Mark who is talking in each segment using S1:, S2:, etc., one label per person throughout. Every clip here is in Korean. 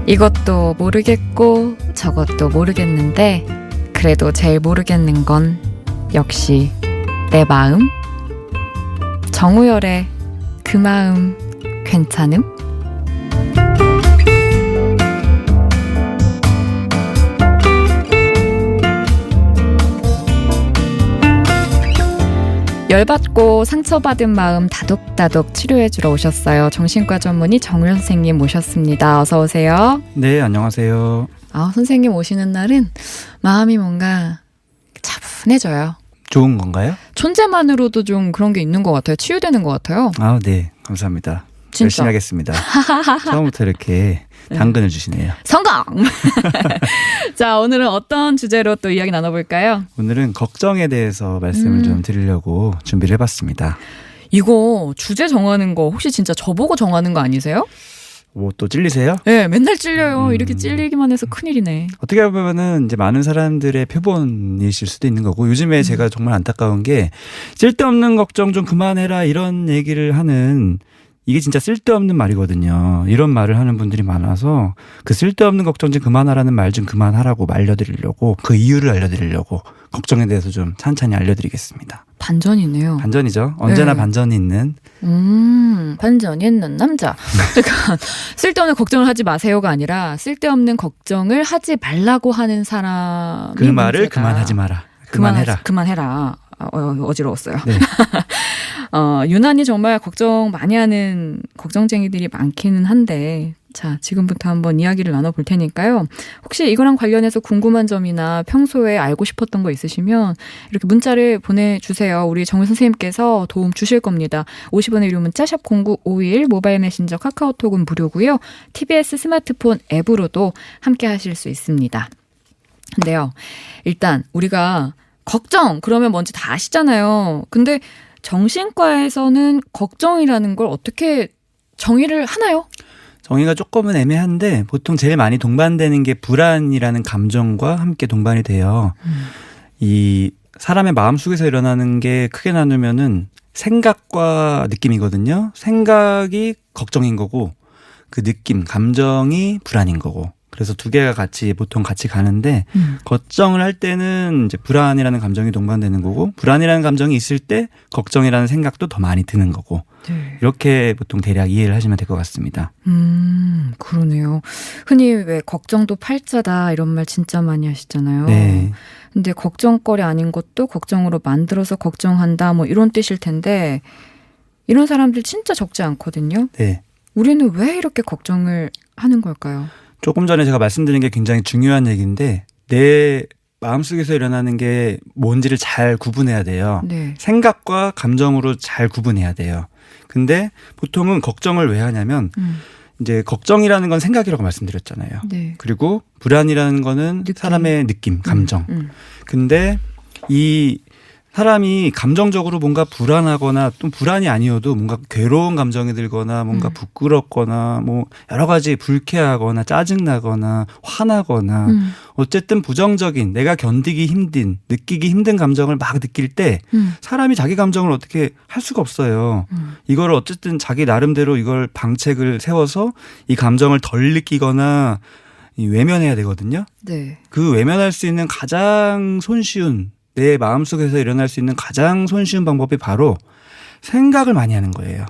S1: 이것도 모르겠고 저것도 모르겠는데 그래도 제일 모르겠는 건 역시 내 마음? 정우열의 그 마음 괜찮음? 열받고 상처받은 마음 다독다독 치료해주러 오셨어요. 정신과 전문의 정우열 선생님 모셨습니다. 어서 오세요.
S2: 네, 안녕하세요.
S1: 선생님 오시는 날은 마음이 뭔가 차분해져요.
S2: 좋은 건가요?
S1: 존재만으로도 좀 그런 게 있는 것 같아요. 치유되는 것 같아요.
S2: 네, 감사합니다.
S1: 진짜.
S2: 열심히 하겠습니다. 처음부터 이렇게 당근을 주시네요.
S1: 성공! 자, 오늘은 어떤 주제로 또 이야기 나눠볼까요?
S2: 오늘은 걱정에 대해서 말씀을 좀 드리려고 준비를 해봤습니다.
S1: 이거 주제 정하는 거 혹시 진짜 저보고 정하는 거 아니세요?
S2: 뭐 또 찔리세요?
S1: 네, 맨날 찔려요. 이렇게 찔리기만 해서 큰일이네.
S2: 어떻게 보면은 이제 많은 사람들의 표본이실 수도 있는 거고, 요즘에 제가 정말 안타까운 게 쓸데없는 걱정 좀 그만해라 이런 얘기를 하는, 이게 진짜 쓸데없는 말이거든요. 이런 말을 하는 분들이 많아서 그 쓸데없는 걱정 좀 그만하라는 말 좀 그만하라고 알려드리려고, 그 이유를 알려드리려고 걱정에 대해서 좀 찬찬히 알려드리겠습니다.
S1: 반전이네요.
S2: 반전이죠. 언제나
S1: 네.
S2: 반전이 있는.
S1: 반전이 있는 남자. 그러니까 쓸데없는 걱정을 하지 마세요가 아니라 쓸데없는 걱정을 하지 말라고 하는 사람이
S2: 그 말을
S1: 문제다.
S2: 그만하지 마라. 그만해라.
S1: 그만해라. 어지러웠어요.
S2: 네.
S1: 유난히 정말 걱정 많이 하는 걱정쟁이들이 많기는 한데, 자, 지금부터 한번 이야기를 나눠볼 테니까요. 혹시 이거랑 관련해서 궁금한 점이나 평소에 알고 싶었던 거 있으시면 이렇게 문자를 보내주세요. 우리 정우 선생님께서 도움 주실 겁니다. 50원의 유료 문자 샵 0951, 모바일 메신저 카카오톡은 무료고요. TBS 스마트폰 앱으로도 함께 하실 수 있습니다. 근데요, 일단 우리가 걱정 그러면 뭔지 다 아시잖아요. 근데 정신과에서는 걱정이라는 걸 어떻게 정의를 하나요?
S2: 정의가 조금은 애매한데 보통 제일 많이 동반되는 게 불안이라는 감정과 함께 동반이 돼요. 이 사람의 마음속에서 일어나는 게 크게 나누면은 생각과 느낌이거든요. 생각이 걱정인 거고 그 느낌, 감정이 불안인 거고. 그래서 두 개가 보통 같이 가는데, 걱정을 할 때는 이제 불안이라는 감정이 동반되는 거고, 불안이라는 감정이 있을 때 걱정이라는 생각도 더 많이 드는 거고,
S1: 네.
S2: 이렇게 보통 대략 이해를 하시면 될 것 같습니다.
S1: 그러네요. 흔히 왜 걱정도 팔자다 이런 말 진짜 많이 하시잖아요.
S2: 네.
S1: 근데 걱정거리 아닌 것도 걱정으로 만들어서 걱정한다 뭐 이런 뜻일 텐데, 이런 사람들 진짜 적지 않거든요.
S2: 네.
S1: 우리는 왜 이렇게 걱정을 하는 걸까요?
S2: 조금 전에 제가 말씀드린 게 굉장히 중요한 얘기인데, 내 마음속에서 일어나는 게 뭔지를 잘 구분해야 돼요.
S1: 네.
S2: 생각과 감정으로 잘 구분해야 돼요. 근데 보통은 걱정을 왜 하냐면, 이제 걱정이라는 건 생각이라고 말씀드렸잖아요.
S1: 네.
S2: 그리고 불안이라는 거는
S1: 느낌.
S2: 사람의 느낌, 감정. 근데 이 사람이 감정적으로 뭔가 불안하거나 또 불안이 아니어도 뭔가 괴로운 감정이 들거나 뭔가 부끄럽거나 뭐 여러 가지 불쾌하거나 짜증나거나 화나거나 어쨌든 부정적인, 내가 견디기 힘든, 느끼기 힘든 감정을 막 느낄 때 사람이 자기 감정을 어떻게 할 수가 없어요. 이걸 어쨌든 자기 나름대로 이걸 방책을 세워서 이 감정을 덜 느끼거나 외면해야 되거든요.
S1: 네.
S2: 그 외면할 수 있는 가장 손쉬운, 내 마음속에서 일어날 수 있는 가장 손쉬운 방법이 바로 생각을 많이 하는 거예요.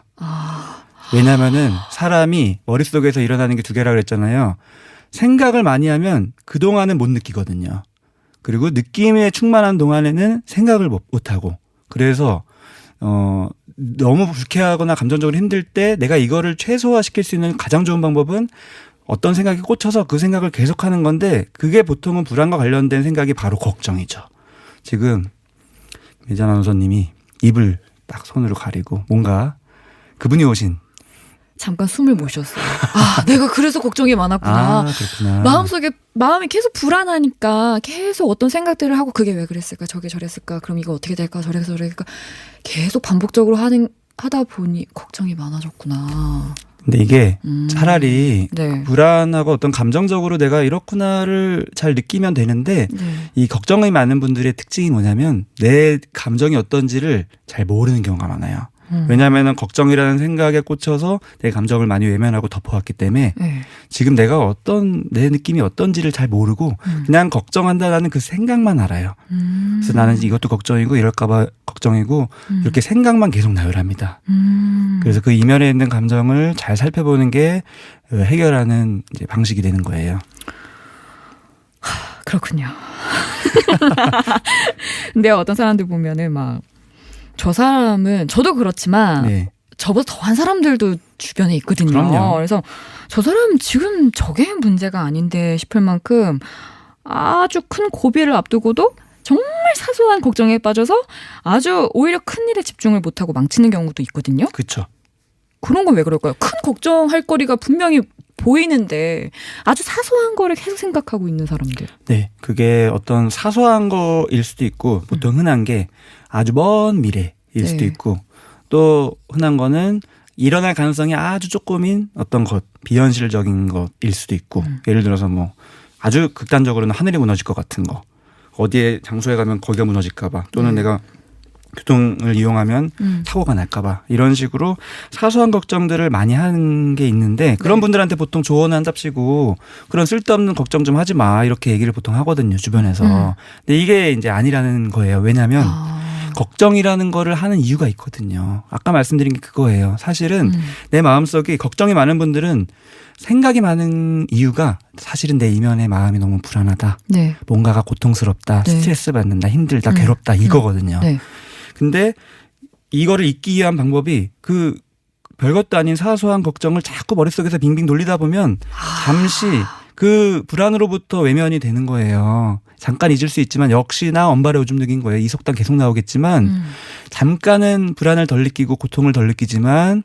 S2: 왜냐하면은 사람이 머릿속에서 일어나는 게 두 개라 그랬잖아요. 생각을 많이 하면 그동안은 못 느끼거든요. 그리고 느낌에 충만한 동안에는 생각을 못하고, 그래서 너무 불쾌하거나 감정적으로 힘들 때 내가 이거를 최소화시킬 수 있는 가장 좋은 방법은 어떤 생각에 꽂혀서 그 생각을 계속하는 건데, 그게 보통은 불안과 관련된 생각이 바로 걱정이죠. 지금 미자 아나운서님이 입을 딱 손으로 가리고 뭔가 그분이 오신,
S1: 잠깐 숨을 못 쉬었어요. 내가 그래서 걱정이 많았구나.
S2: 그렇구나.
S1: 마음이 계속 불안하니까 계속 어떤 생각들을 하고, 그게 왜 그랬을까, 저게 저랬을까, 그럼 이거 어떻게 될까, 저랬을까, 계속 반복적으로 하다 보니 걱정이 많아졌구나.
S2: 근데 이게 차라리
S1: 네.
S2: 불안하고 어떤 감정적으로 내가 이렇구나를 잘 느끼면 되는데,
S1: 네.
S2: 이 걱정이 많은 분들의 특징이 뭐냐면 내 감정이 어떤지를 잘 모르는 경우가 많아요. 왜냐하면 걱정이라는 생각에 꽂혀서 내 감정을 많이 외면하고 덮어왔기 때문에
S1: 네.
S2: 지금 내가 내 느낌이 어떤지를 잘 모르고 그냥 걱정한다라는 그 생각만 알아요. 그래서 나는 이것도 걱정이고 이럴까봐 걱정이고 이렇게 생각만 계속 나열합니다. 그래서 그 이면에 있는 감정을 잘 살펴보는 게 해결하는 이제 방식이 되는 거예요.
S1: 그렇군요. 근데 어떤 사람들 보면은 막 저 사람은 저도 그렇지만
S2: 네.
S1: 저보다 더한 사람들도 주변에 있거든요.
S2: 그럼요.
S1: 그래서 저 사람 지금 저게 문제가 아닌데 싶을 만큼 아주 큰 고비를 앞두고도 정말 사소한 걱정에 빠져서 아주 오히려 큰 일에 집중을 못하고 망치는 경우도 있거든요.
S2: 그렇죠.
S1: 그런 건 왜 그럴까요? 큰 걱정할 거리가 분명히 보이는데 아주 사소한 거를 계속 생각하고 있는 사람들.
S2: 네. 그게 어떤 사소한 거일 수도 있고 보통 흔한 게 아주 먼 미래일 수도 있고 또 흔한 거는 일어날 가능성이 아주 조금인 어떤 것, 비현실적인 것일 수도 있고 예를 들어서 뭐 아주 극단적으로는 하늘이 무너질 것 같은 거. 어디에 장소에 가면 거기가 무너질까 봐 또는 내가 교통을 이용하면 사고가 날까 봐 이런 식으로 사소한 걱정들을 많이 하는 게 있는데 그런 분들한테 보통 조언 한 잡시고 그런 쓸데없는 걱정 좀 하지 마 이렇게 얘기를 보통 하거든요 주변에서. 근데 이게 이제 아니라는 거예요. 왜냐하면 걱정이라는 거를 하는 이유가 있거든요. 아까 말씀드린 게 그거예요. 사실은 내 마음속에 걱정이 많은 분들은 생각이 많은 이유가 사실은 내 이면의 마음이 너무 불안하다.
S1: 네.
S2: 뭔가가 고통스럽다.
S1: 네.
S2: 스트레스 받는다. 힘들다. 괴롭다. 이거거든요.
S1: 네.
S2: 근데 이거를 잊기 위한 방법이 그 별것도 아닌 사소한 걱정을 자꾸 머릿속에서 빙빙 돌리다 보면 잠시 그 불안으로부터 외면이 되는 거예요. 잠깐 잊을 수 있지만 역시나 언발의 오줌누기인 거예요. 이 속담 계속 나오겠지만 잠깐은 불안을 덜 느끼고 고통을 덜 느끼지만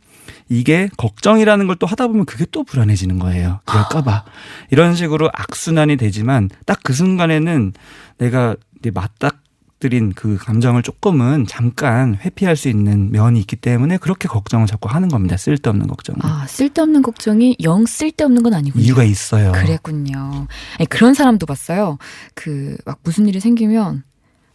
S2: 이게 걱정이라는 걸 또 하다 보면 그게 또 불안해지는 거예요. 그럴까 봐. 이런 식으로 악순환이 되지만 딱 그 순간에는 내가 맞닥뜨린 그 감정을 조금은 잠깐 회피할 수 있는 면이 있기 때문에 그렇게 걱정을 자꾸 하는 겁니다. 쓸데없는 걱정을.
S1: 아, 쓸데없는 걱정이 영 쓸데없는 건 아니군요.
S2: 이유가 있어요.
S1: 그랬군요. 아니, 그런 사람도 봤어요. 그 막 무슨 일이 생기면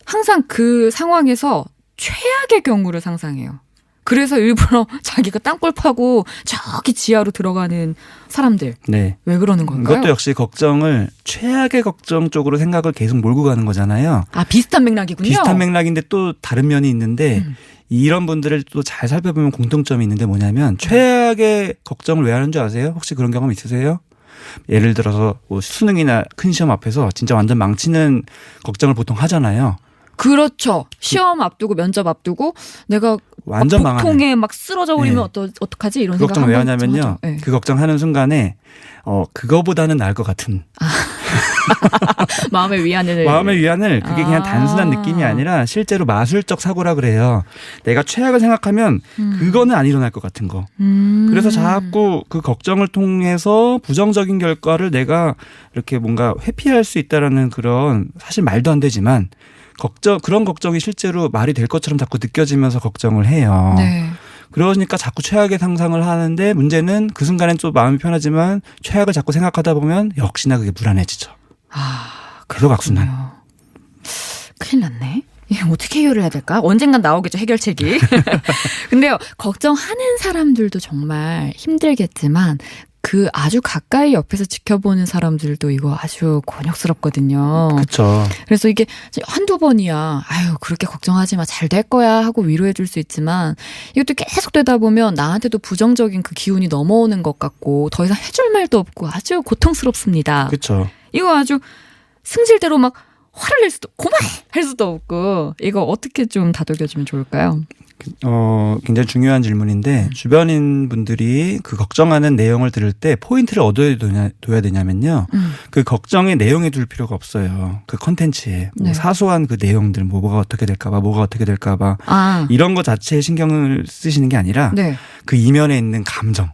S1: 항상 그 상황에서 최악의 경우를 상상해요. 그래서 일부러 자기가 땅굴 파고 저기 지하로 들어가는 사람들.
S2: 네.
S1: 왜 그러는 걸까요?
S2: 이것도 역시 걱정을 최악의 걱정 쪽으로 생각을 계속 몰고 가는 거잖아요.
S1: 아, 비슷한 맥락이군요.
S2: 비슷한 맥락인데 또 다른 면이 있는데 이런 분들을 또 잘 살펴보면 공통점이 있는데 뭐냐면 최악의 걱정을 왜 하는 줄 아세요? 혹시 그런 경험 있으세요? 예를 들어서 뭐 수능이나 큰 시험 앞에서 진짜 완전 망치는 걱정을 보통 하잖아요.
S1: 그렇죠. 시험 앞두고 면접 앞두고 내가
S2: 완전
S1: 막
S2: 망하네.
S1: 폭풍에 막 쓰러져 버리면
S2: 네.
S1: 어떡하지? 이런
S2: 그 걱정 왜
S1: 생각 한번
S2: 하냐면요.
S1: 하죠. 네.
S2: 그 걱정하는 순간에 그거보다는 나을 것 같은.
S1: 마음의 위안을.
S2: 그게 그냥 단순한 느낌이 아니라 실제로 마술적 사고라 그래요. 내가 최악을 생각하면 그거는 안 일어날 것 같은 거. 그래서 자꾸 그 걱정을 통해서 부정적인 결과를 내가 이렇게 뭔가 회피할 수 있다라는 그런 사실 말도 안 되지만 그런 걱정이 실제로 말이 될 것처럼 자꾸 느껴지면서 걱정을 해요.
S1: 네.
S2: 그러니까 자꾸 최악의 상상을 하는데 문제는 그 순간엔 또 마음이 편하지만 최악을 자꾸 생각하다 보면 역시나 그게 불안해지죠. 계속 악순환.
S1: 큰일 났네. 어떻게 해결을 해야 될까? 언젠간 나오겠죠, 해결책이. 근데요, 걱정하는 사람들도 정말 힘들겠지만 그 아주 가까이 옆에서 지켜보는 사람들도 이거 아주 곤욕스럽거든요.
S2: 그렇죠.
S1: 그래서 이게 한두 번이야. 아유, 그렇게 걱정하지 마. 잘 될 거야 하고 위로해 줄 수 있지만 이것도 계속 되다 보면 나한테도 부정적인 그 기운이 넘어오는 것 같고 더 이상 해줄 말도 없고 아주 고통스럽습니다.
S2: 그렇죠.
S1: 이거 아주 승질대로 막 화를 낼 수도 고만해 할 수도 없고 이거 어떻게 좀 다독여주면 좋을까요?
S2: 굉장히 중요한 질문인데 주변인 분들이 그 걱정하는 내용을 들을 때 포인트를 얻어둬야 되냐면요. 그 걱정의 내용에 둘 필요가 없어요. 그 컨텐츠에 뭐
S1: 네.
S2: 사소한 그 내용들 뭐가 어떻게 될까 봐 이런 거 자체에 신경을 쓰시는 게 아니라
S1: 네.
S2: 그 이면에 있는 감정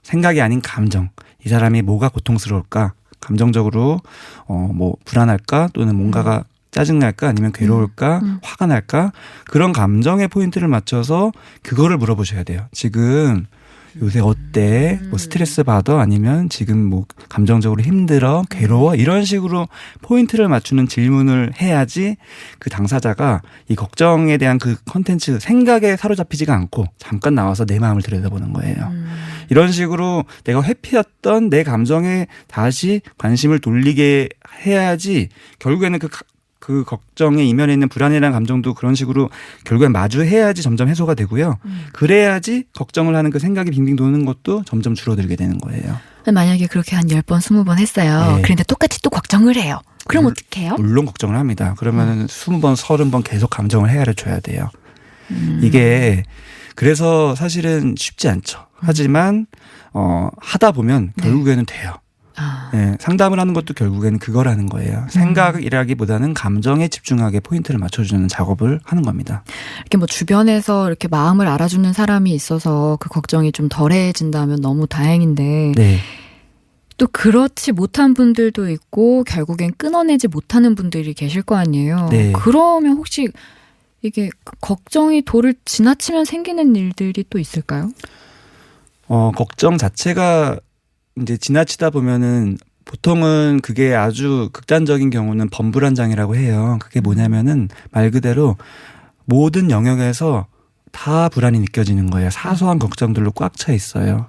S2: 생각이 아닌 감정 이 사람이 뭐가 고통스러울까 감정적으로 뭐 불안할까 또는 뭔가가 짜증날까 아니면 괴로울까 화가 날까 그런 감정의 포인트를 맞춰서 그거를 물어보셔야 돼요. 지금 요새 어때? 뭐 스트레스 받아? 아니면 지금 뭐 감정적으로 힘들어? 괴로워? 이런 식으로 포인트를 맞추는 질문을 해야지 그 당사자가 이 걱정에 대한 그 컨텐츠 생각에 사로잡히지가 않고 잠깐 나와서 내 마음을 들여다보는 거예요. 이런 식으로 내가 회피했던 내 감정에 다시 관심을 돌리게 해야지 결국에는 그 걱정의 이면에 있는 불안이라는 감정도 그런 식으로 결국엔 마주해야지 점점 해소가 되고요. 그래야지 걱정을 하는 그 생각이 빙빙 도는 것도 점점 줄어들게 되는 거예요.
S1: 만약에 그렇게 한 10번, 20번 했어요.
S2: 네.
S1: 그런데 똑같이 또 걱정을 해요. 그럼 어떡해요?
S2: 물론 걱정을 합니다. 그러면은 20번, 30번 계속 감정을 헤아려 줘야 돼요. 이게 그래서 사실은 쉽지 않죠. 하지만 하다 보면 결국에는 돼요. 네, 상담을 하는 것도 결국에는 그거라는 거예요. 생각이라기보다는 감정에 집중하게 포인트를 맞춰주는 작업을 하는 겁니다.
S1: 이렇게 뭐 주변에서 이렇게 마음을 알아주는 사람이 있어서 그 걱정이 좀 덜해진다면 너무 다행인데
S2: 네.
S1: 또 그렇지 못한 분들도 있고 결국엔 끊어내지 못하는 분들이 계실 거 아니에요.
S2: 네.
S1: 그러면 혹시 이게 걱정이 도를 지나치면 생기는 일들이 또 있을까요?
S2: 걱정 자체가 이제 지나치다 보면은 보통은 그게 아주 극단적인 경우는 범불안장애라고 해요. 그게 뭐냐면은 말 그대로 모든 영역에서 다 불안이 느껴지는 거예요. 사소한 걱정들로 꽉 차 있어요.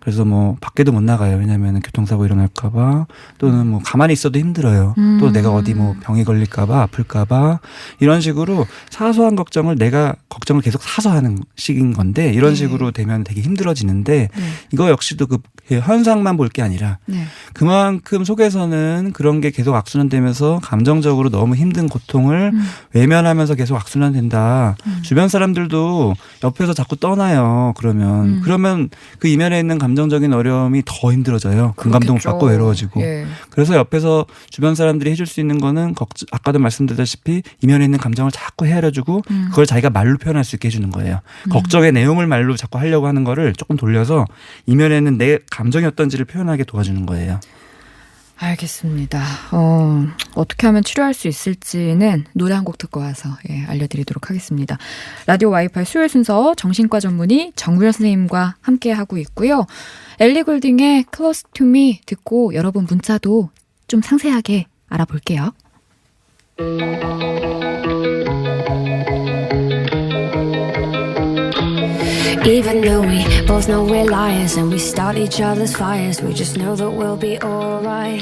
S2: 그래서 뭐 밖에도 못 나가요. 왜냐하면 교통사고 일어날까봐 또는 뭐 가만히 있어도 힘들어요. 또 내가 어디 뭐 병에 걸릴까봐 아플까봐 이런 식으로 사소한 걱정을 내가 걱정을 계속 사서 하는 식인 건데 이런 식으로 되면 되게 힘들어지는데 이거 역시도 그 현상만 볼 게 아니라 그만큼 속에서는 그런 게 계속 악순환되면서 감정적으로 너무 힘든 고통을 외면하면서 계속 악순환된다. 주변 사람들도 옆에서 자꾸 떠나요. 그러면 그 이면에 있는 감정적인 어려움이 더 힘들어져요. 공감동을 받고 외로워지고.
S1: 예.
S2: 그래서 옆에서 주변 사람들이 해줄 수 있는 거는 아까도 말씀드렸다시피 이면에 있는 감정을 자꾸 헤아려주고 그걸 자기가 말로 표현할 수 있게 해주는 거예요. 걱정의 내용을 말로 자꾸 하려고 하는 거를 조금 돌려서 이면에 있는 내 감정이 어떤지를 표현하게 도와주는 거예요.
S1: 알겠습니다. 어떻게 하면 치료할 수 있을지는 노래 한 곡 듣고 와서 알려드리도록 하겠습니다. 라디오 와이파이 수요일 순서 정신과 전문의 정우열 선생님과 함께하고 있고요. 엘리 골딩의 Close to Me 듣고 여러분 문자도 좀 상세하게 알아볼게요.
S3: Even though we both know we're liars and we start each other's fires, we just know that we'll be alright.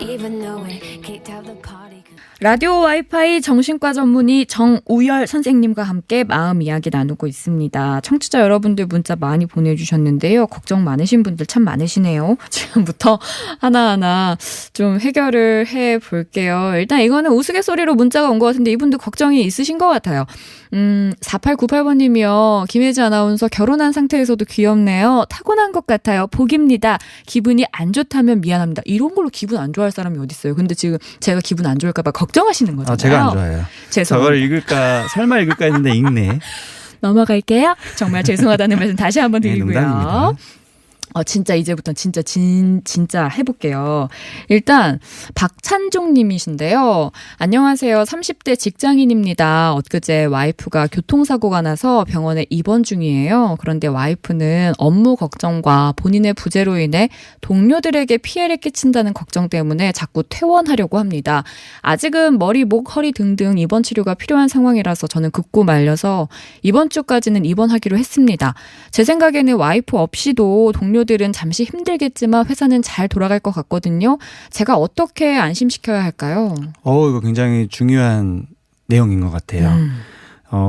S3: Even though we kicked out the party.
S1: 라디오 와이파이 정신과 전문의 정우열 선생님과 함께 마음 이야기 나누고 있습니다. 청취자 여러분들 문자 많이 보내주셨는데요. 걱정 많으신 분들 참 많으시네요. 지금부터 하나하나 좀 해결을 해볼게요. 일단 이거는 우스갯소리로 문자가 온 것 같은데 이분들 걱정이 있으신 것 같아요. 4898번님이요. 김혜지 아나운서 결혼한 상태에서도 귀엽네요. 타고난 것 같아요. 복입니다. 기분이 안 좋다면 미안합니다. 이런 걸로 기분 안 좋아할 사람이 어디 있어요. 근데 지금 제가 기분 안 좋을까 봐 걱정하시는 거잖아요.
S2: 제가 안 좋아해요.
S1: 죄송합니다.
S2: 저걸 설마 읽을까 했는데 읽네.
S1: 넘어갈게요. 정말 죄송하다는 말씀 다시 한번 드리고요.
S2: 농담입니다.
S1: 진짜 이제부터 진짜 해볼게요. 일단 박찬종 님이신데요. 안녕하세요. 30대 직장인입니다. 엊그제 와이프가 교통사고가 나서 병원에 입원 중이에요. 그런데 와이프는 업무 걱정과 본인의 부재로 인해 동료들에게 피해를 끼친다는 걱정 때문에 자꾸 퇴원하려고 합니다. 아직은 머리, 목, 허리 등등 입원 치료가 필요한 상황이라서 저는 급고 말려서 이번 주까지는 입원하기로 했습니다. 제 생각에는 와이프 없이도 동료들은 잠시 힘들겠지만 회사는 잘 돌아갈 것 같거든요. 제가 어떻게 안심시켜야 할까요?
S2: 이거 굉장히 중요한 내용인 것 같아요.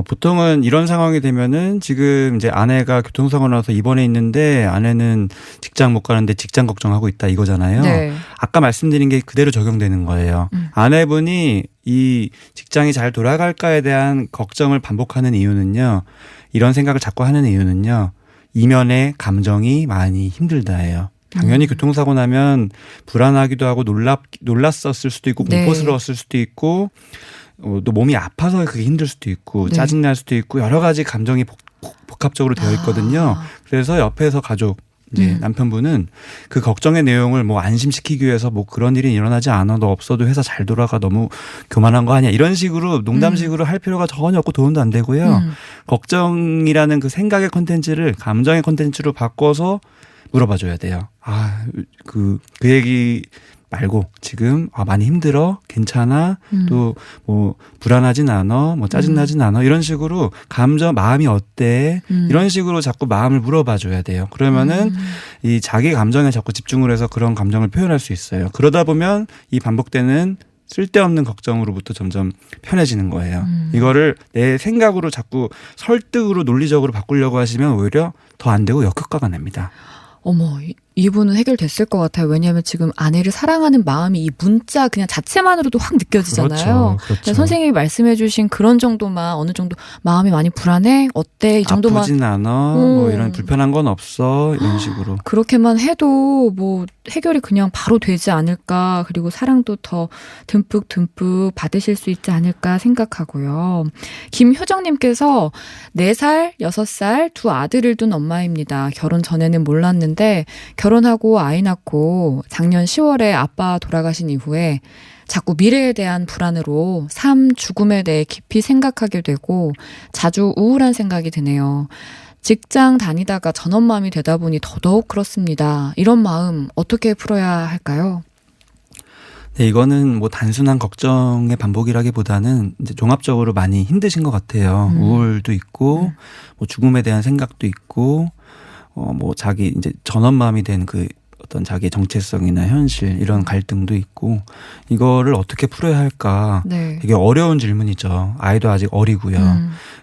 S2: 보통은 이런 상황이 되면은 지금 이제 아내가 교통사고 나서 입원해 있는데 아내는 직장 못 가는데 직장 걱정하고 있다 이거잖아요.
S1: 네.
S2: 아까 말씀드린 게 그대로 적용되는 거예요. 아내분이 이 직장이 잘 돌아갈까에 대한 걱정을 반복하는 이유는요. 이런 생각을 자꾸 하는 이유는요. 이면의 감정이 많이 힘들다예요. 당연히 교통사고 나면 불안하기도 하고 놀랐었을 수도 있고 공포스러웠을 수도 있고 또 몸이 아파서 그게 힘들 수도 있고 짜증날 수도 있고 여러 가지 감정이 복합적으로 되어 있거든요. 그래서 옆에서 가족 이제 남편분은 그 걱정의 내용을 뭐 안심시키기 위해서 뭐 그런 일이 일어나지 않아, 너 없어도 회사 잘 돌아가, 너무 교만한 거 아니야, 이런 식으로 농담식으로 할 필요가 전혀 없고 도움도 안 되고요. 걱정이라는 그 생각의 콘텐츠를 감정의 콘텐츠로 바꿔서 물어봐줘야 돼요. 그 얘기 말고 지금 많이 힘들어? 괜찮아? 또 뭐 불안하진 않아? 뭐 짜증나진 않아? 이런 식으로 감정, 마음이 어때? 이런 식으로 자꾸 마음을 물어봐 줘야 돼요. 그러면은 이 자기 감정에 자꾸 집중을 해서 그런 감정을 표현할 수 있어요. 그러다 보면 이 반복되는 쓸데없는 걱정으로부터 점점 편해지는 거예요. 이거를 내 생각으로 자꾸 설득으로 논리적으로 바꾸려고 하시면 오히려 더 안 되고 역효과가 납니다.
S1: 어머, 이분은 해결됐을 것 같아요. 왜냐하면 지금 아내를 사랑하는 마음이 이 문자 그냥 자체만으로도 확 느껴지잖아요.
S2: 그렇죠.
S1: 선생님이 말씀해 주신 그런 정도만, 어느 정도 마음이 많이 불안해? 어때? 이 정도만.
S2: 아프진 않아? 뭐 이런 불편한 건 없어? 이런 식으로.
S1: 그렇게만 해도 뭐 해결이 그냥 바로 되지 않을까. 그리고 사랑도 더 듬뿍 받으실 수 있지 않을까 생각하고요. 김효정님께서 4살, 6살 두 아들을 둔 엄마입니다. 결혼 전에는 몰랐는데 결혼하고 아이 낳고 작년 10월에 아빠 돌아가신 이후에 자꾸 미래에 대한 불안으로 삶, 죽음에 대해 깊이 생각하게 되고 자주 우울한 생각이 드네요. 직장 다니다가 전업맘이 되다 보니 더더욱 그렇습니다. 이런 마음 어떻게 풀어야 할까요?
S2: 네, 이거는 뭐 단순한 걱정의 반복이라기보다는 이제 종합적으로 많이 힘드신 것 같아요. 우울도 있고, 뭐 죽음에 대한 생각도 있고, 뭐 자기 이제 전업맘이 된 그 어떤 자기의 정체성이나 현실 이런 갈등도 있고, 이거를 어떻게 풀어야 할까?
S1: 네.
S2: 되게 어려운 질문이죠. 아이도 아직 어리고요.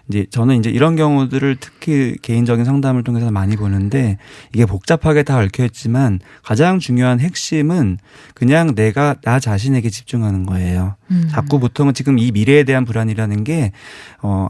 S2: 이제 저는 이제 이런 경우들을 특히 개인적인 상담을 통해서 많이 보는데, 이게 복잡하게 다 얽혀 있지만 가장 중요한 핵심은 그냥 내가 나 자신에게 집중하는 거예요. 자꾸 보통은 지금 이 미래에 대한 불안이라는 게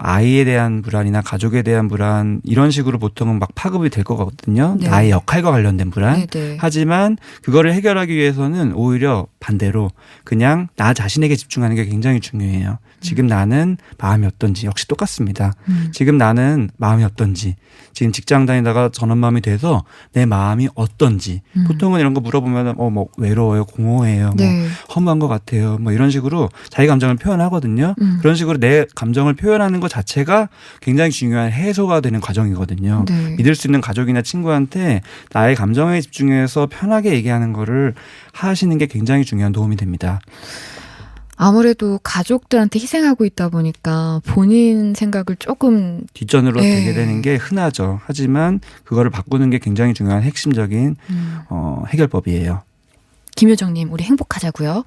S2: 아이에 대한 불안이나 가족에 대한 불안 이런 식으로 보통은 막 파급이 될 것 같거든요.
S1: 네.
S2: 나의 역할과 관련된 불안.
S1: 네네.
S2: 하지만 그거를 해결하기 위해서는 오히려 반대로 그냥 나 자신에게 집중하는 게 굉장히 중요해요. 지금 나는 마음이 어떤지, 역시 똑같습니다. 지금 나는 마음이 어떤지, 지금 직장 다니다가 전업맘이 돼서 내 마음이 어떤지. 보통은 이런 거 물어보면 뭐 외로워요, 공허해요,
S1: 네.
S2: 뭐 허무한 것 같아요, 뭐 이런 식으로 자기 감정을 표현하거든요. 그런 식으로 내 감정을 표현하는 것 자체가 굉장히 중요한 해소가 되는 과정이거든요.
S1: 네.
S2: 믿을 수 있는 가족이나 친구한테 나의 감정에 집중해서 편하게 얘기하는 거를 하시는 게 굉장히 중요한 도움이 됩니다.
S1: 아무래도 가족들한테 희생하고 있다 보니까 본인 생각을 조금
S2: 뒷전으로
S1: 네.
S2: 되게 되는 게 흔하죠. 하지만 그거를 바꾸는 게 굉장히 중요한 핵심적인 해결법이에요.
S1: 김효정님, 우리 행복하자고요.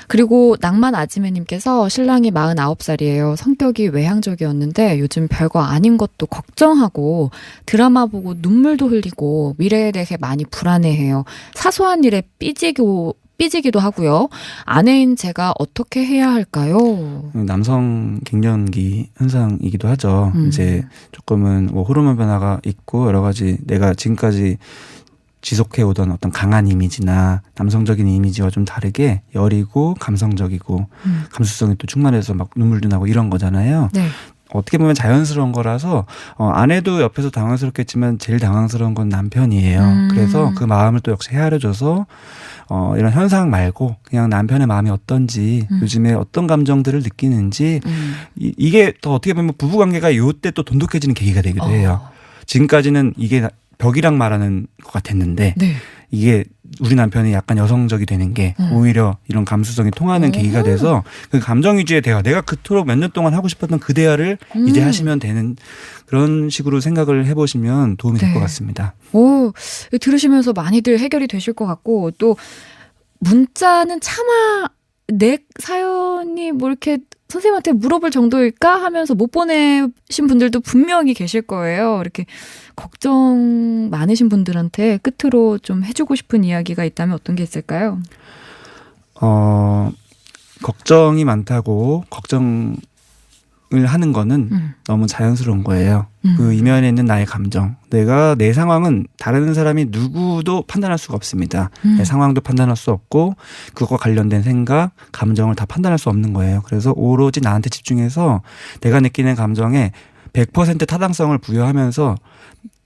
S1: 그리고 낭만 아지매님께서 신랑이 49살이에요. 성격이 외향적이었는데 요즘 별거 아닌 것도 걱정하고 드라마 보고 눈물도 흘리고 미래에 대해 많이 불안해해요. 사소한 일에 삐지기도 하고요. 아내인 제가 어떻게 해야 할까요?
S2: 남성 갱년기 현상이기도 하죠. 이제 조금은 뭐 호르몬 변화가 있고 여러 가지 내가 지금까지 지속해오던 어떤 강한 이미지나 남성적인 이미지와 좀 다르게 여리고 감성적이고 감수성이 또 충만해서 막 눈물도 나고 이런 거잖아요.
S1: 네.
S2: 어떻게 보면 자연스러운 거라서 아내도 옆에서 당황스럽겠지만 제일 당황스러운 건 남편이에요. 그래서 그 마음을 또 역시 헤아려줘서 이런 현상 말고 그냥 남편의 마음이 어떤지 요즘에 어떤 감정들을 느끼는지 이게 더 어떻게 보면 부부관계가 요때 또 돈독해지는 계기가 되기도 해요. 지금까지는 이게 벽이랑 말하는 것 같았는데
S1: 네.
S2: 이게 우리 남편이 약간 여성적이 되는 게 오히려 이런 감수성이 통하는 계기가 돼서 그 감정 위주의 대화, 내가 그토록 몇 년 동안 하고 싶었던 그 대화를 이제 하시면 되는 그런 식으로 생각을 해보시면 도움이 될 것 같습니다.
S1: 오, 들으시면서 많이들 해결이 되실 것 같고, 또 문자는 차마 내 사연이 뭐 이렇게 선생님한테 물어볼 정도일까 하면서 못 보내신 분들도 분명히 계실 거예요. 이렇게 걱정 많으신 분들한테 끝으로 좀 해주고 싶은 이야기가 있다면 어떤 게 있을까요?
S2: 걱정이 많다고 걱정을 하는 거는 너무 자연스러운 거예요. 그 이면에 있는 나의 감정. 내 상황은 다른 사람이 누구도 판단할 수가 없습니다. 내 상황도 판단할 수 없고 그것과 관련된 생각, 감정을 다 판단할 수 없는 거예요. 그래서 오로지 나한테 집중해서 내가 느끼는 감정에 100% 타당성을 부여하면서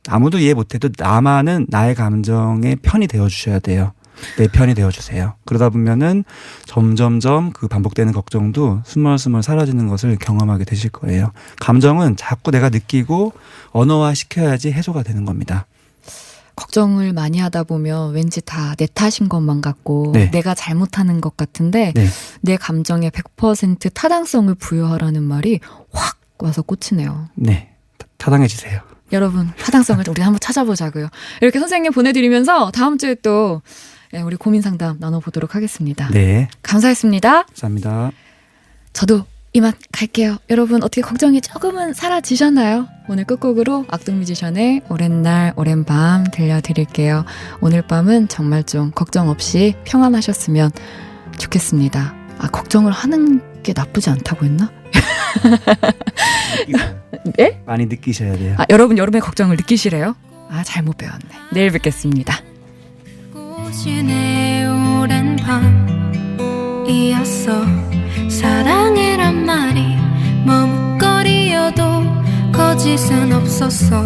S2: 아무도 이해 못해도 나만은 나의 감정의 편이 되어주셔야 돼요. 내 편이 되어주세요. 그러다 보면은 점점점 그 반복되는 걱정도 스멀스멀 사라지는 것을 경험하게 되실 거예요. 감정은 자꾸 내가 느끼고 언어화 시켜야지 해소가 되는 겁니다.
S1: 걱정을 많이 하다 보면 왠지 다 내 탓인 것만 같고
S2: 네.
S1: 내가 잘못하는 것 같은데
S2: 네.
S1: 내 감정에 100% 타당성을 부여하라는 말이 확 와서 꽂히네요.
S2: 네. 타당해지세요.
S1: 여러분 타당성을 우리 한번 찾아보자고요. 이렇게 선생님 보내드리면서 다음 주에 또 우리 고민 상담 나눠보도록 하겠습니다.
S2: 네.
S1: 감사했습니다.
S2: 감사합니다.
S1: 저도 이만 갈게요. 여러분 어떻게 걱정이 조금은 사라지셨나요? 오늘 끝곡으로 악동뮤지션의 오랜 날 오랜 밤 들려드릴게요. 오늘 밤은 정말 좀 걱정 없이 평안하셨으면 좋겠습니다. 걱정을 하는 게 나쁘지 않다고 했나? 네?
S2: 많이 느끼셔야 돼요.
S1: 여러분 여름에 걱정을 느끼시래요? 잘못 배웠네. 내일 뵙겠습니다.
S4: 꽃이 오랜 밤이었어. 사랑해란 말이 머뭇거리어도 거짓은 없었어.